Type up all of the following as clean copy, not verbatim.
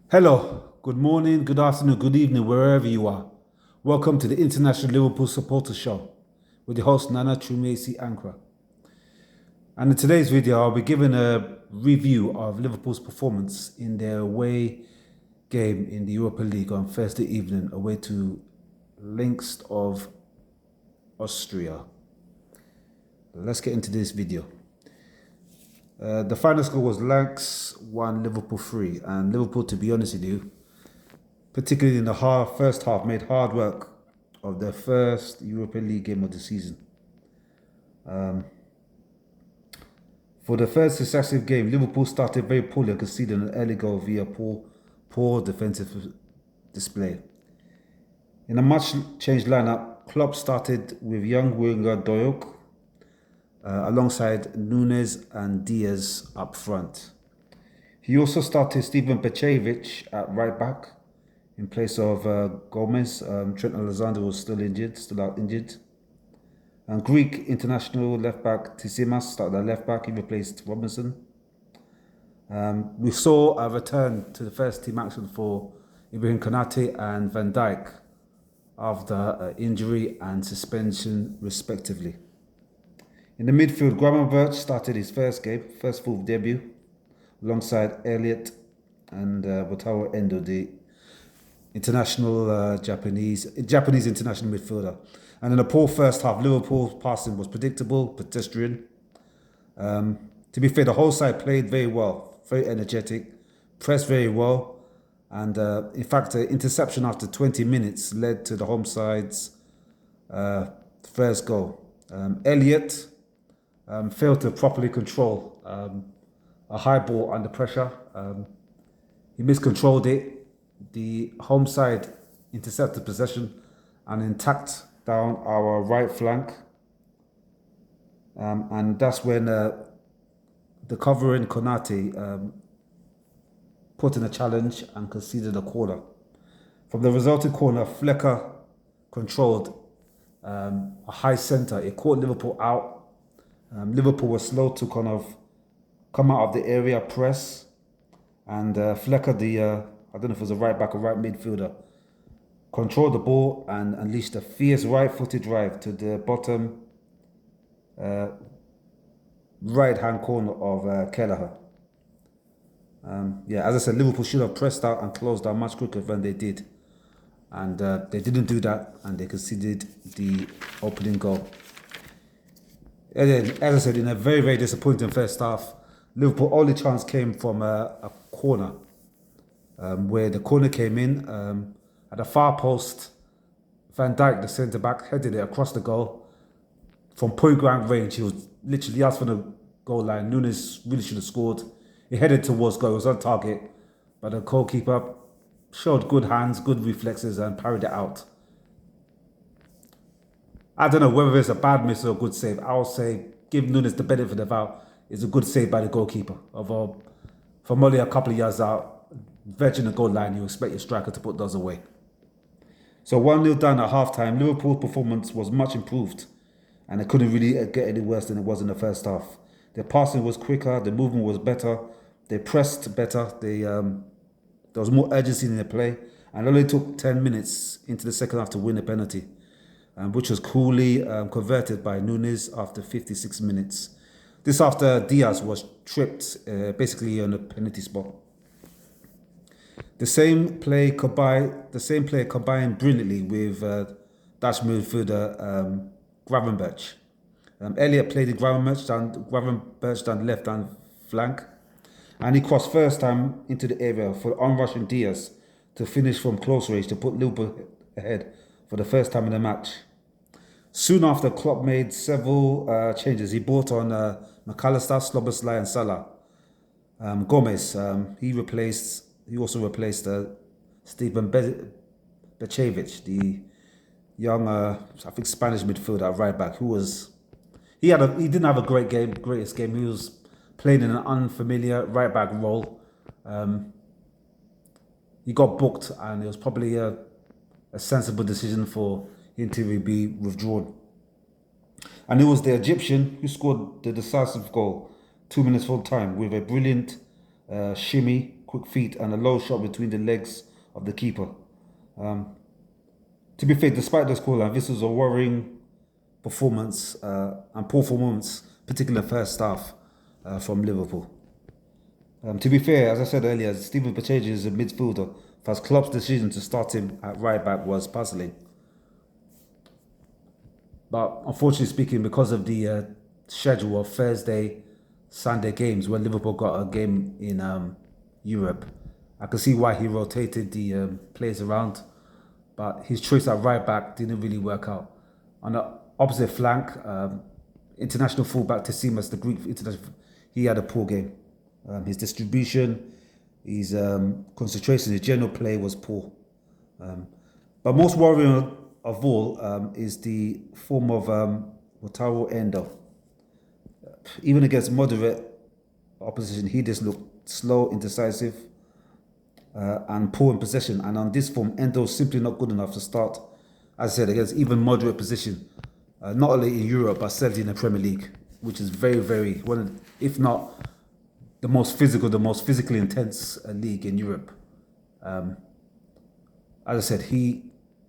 Hello, good morning, good afternoon, good evening, wherever you are. Welcome to the International Liverpool Supporter Show with your host Nana Chumesi Ankara. And in today's video, I'll be giving a review of Liverpool's performance in their away game in the Europa League on Thursday evening away to Links of Austria. Let's get into this video. The final score was Lanks 1, Liverpool 3, and Liverpool, to be honest with you, particularly in the first half, made hard work of their first Europa League game of the season. For the first successive game, Liverpool started very poorly and conceded an early goal via poor defensive display. In a much-changed lineup, Klopp started with young winger Doyok, alongside Nunes and Diaz up front. He also started Steven Pecevic at right back in place of Gomez. Trent Alexander was still out injured. And Greek international left back Tsitsipas started at left back. He replaced Robinson. We saw a return to the first team action for Ibrahim Konate and Van Dijk after injury and suspension respectively. In the midfield, Gravenberch started his first full debut, alongside Elliott and Wataru Endo, the Japanese international midfielder. And in a poor first half, Liverpool's passing was predictable, pedestrian. To be fair, the whole side played very well, very energetic, pressed very well. And in fact, an interception after 20 minutes led to the home side's first goal. Elliott failed to properly control a high ball under pressure. He miscontrolled it. The home side intercepted possession and intact down our right flank. And that's when the covering Konate put in a challenge and conceded a corner. From the resulting corner, Flecker controlled a high centre. It caught Liverpool out. Liverpool was slow to kind of come out of the area, press, and Flecker, I don't know if it was a right back or right midfielder, controlled the ball and unleashed a fierce right-footed drive to the bottom right-hand corner of Kelleher. As I said, Liverpool should have pressed out and closed down much quicker than they did. And they didn't do that, and they conceded the opening goal. And then, as I said, in a very, very disappointing first half, Liverpool only chance came from a corner, where the corner came in at the far post. Van Dijk, the centre-back, headed it across the goal. From point blank range, he was literally out from the goal line. Nunes really should have scored. He headed towards goal, he was on target, but the goalkeeper showed good hands, good reflexes, and parried it out. I don't know whether it's a bad miss or a good save. I'll say give Nunes the benefit of the doubt. It's a good save by the goalkeeper. From only a couple of yards out, verging the goal line, you expect your striker to put those away. So 1-0 down at half-time, Liverpool's performance was much improved, and it couldn't really get any worse than it was in the first half. Their passing was quicker, the movement was better, they pressed better, there was more urgency in their play, and it only took 10 minutes into the second half to win a penalty, which was coolly converted by Nunes after 56 minutes. This after Diaz was tripped basically on a penalty spot. The same play combined brilliantly with Dutch midfielder Gravenberch. Elliott played in Gravenberch down the left-hand flank, and he crossed first time into the area for on-rushing Diaz to finish from close range to put Liverpool ahead for the first time in the match. Soon after, Klopp made several changes. He brought on McAllister, Szoboszlai and Salah. Gomez, he also replaced Steven Pecevic, the young, I think Spanish midfielder at right back, he didn't have a greatest game. He was playing in an unfamiliar right back role. He got booked, and it was probably a sensible decision for him to be withdrawn. And it was the Egyptian who scored the decisive goal 2 minutes full time with a brilliant shimmy quick feet and a low shot between the legs of the keeper. To be fair, despite the scoreline, this was a worrying performance and poor performance, particularly in the first half from Liverpool. To be fair, as I said earlier, Steven Bergwijn is a midfielder. Thus, Klopp's decision to start him at right back was puzzling. But unfortunately speaking, because of the schedule of Thursday, Sunday games, when Liverpool got a game in Europe, I can see why he rotated the players around. But his choice at right back didn't really work out. On the opposite flank, international fullback Tissimas, the Greek international, he had a poor game. His distribution, his concentration, his general play was poor. But most worrying of all is the form of Wataru Endo. Even against moderate opposition, he just looked slow, indecisive, and poor in possession. And on this form, Endo is simply not good enough to start, as I said, against even moderate position. Not only in Europe, but certainly in the Premier League, which is very, very, well, if not the most physically intense league in Europe. As I said,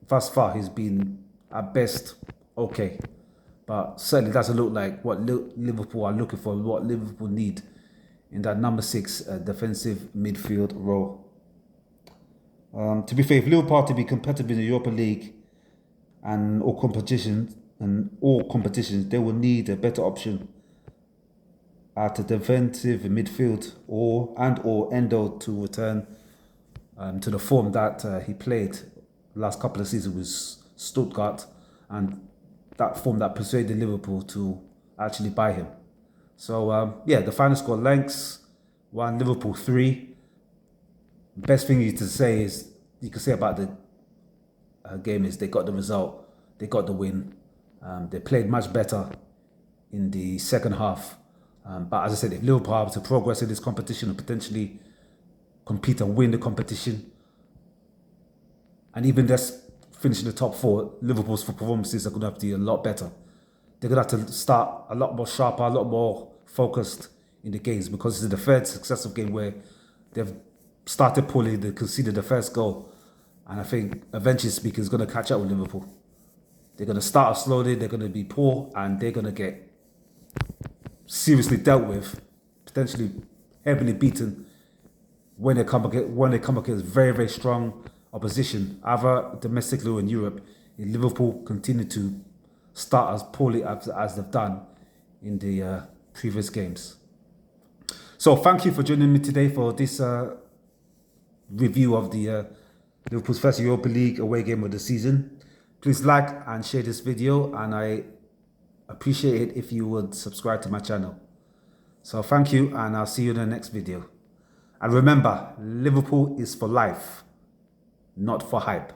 thus far, he's been at best okay, but certainly doesn't look like what Liverpool are looking for, what Liverpool need in that number 6 defensive midfield role. To be fair, if Liverpool are to be competitive in the Europa League and all competitions, they will need a better option at the defensive midfield, or Endo to return to the form that he played last couple of seasons with Stuttgart, and that form that persuaded Liverpool to actually buy him. So the final score: Lens 1, Liverpool 3. Best thing you can say about the game is they got the result, they got the win. They played much better in the second half. But as I said, if Liverpool are to progress in this competition and potentially compete and win the competition, and even just finish in the top 4, Liverpool's performances are going to have to be a lot better. They're going to have to start a lot more sharper, a lot more focused in the games, because this is the third successive game where they've started poorly, they conceded the first goal. And I think eventually speaking, it's going to catch up with Liverpool. They're going to start off slowly, they're going to be poor, and they're going to get seriously dealt with, potentially heavily beaten when they come against very, very strong opposition, either domestically or in Europe. If Liverpool continue to start as poorly as they've done in the previous games. So thank you for joining me today for this review of the Liverpool's first Europa League away game of the season. Please like and share this video, and I appreciate it if you would subscribe to my channel. So thank you, and I'll see you in the next video. And remember, Liverpool is for life, not for hype.